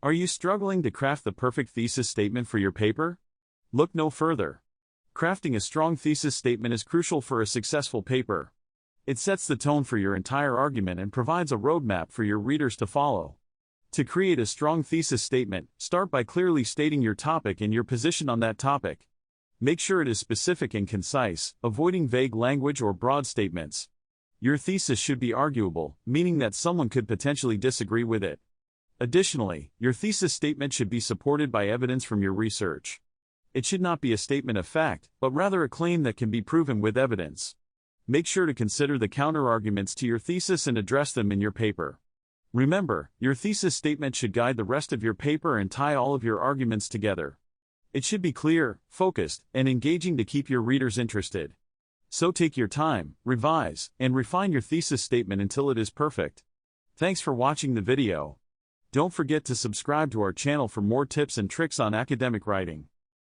Are you struggling to craft the perfect thesis statement for your paper? Look no further. Crafting a strong thesis statement is crucial for a successful paper. It sets the tone for your entire argument and provides a roadmap for your readers to follow. To create a strong thesis statement, start by clearly stating your topic and your position on that topic. Make sure it is specific and concise, avoiding vague language or broad statements. Your thesis should be arguable, meaning that someone could potentially disagree with it. Additionally, your thesis statement should be supported by evidence from your research. It should not be a statement of fact, but rather a claim that can be proven with evidence. Make sure to consider the counterarguments to your thesis and address them in your paper. Remember, your thesis statement should guide the rest of your paper and tie all of your arguments together. It should be clear, focused, and engaging to keep your readers interested. So take your time, revise, and refine your thesis statement until it is perfect. Thanks for watching the video. Don't forget to subscribe to our channel for more tips and tricks on academic writing.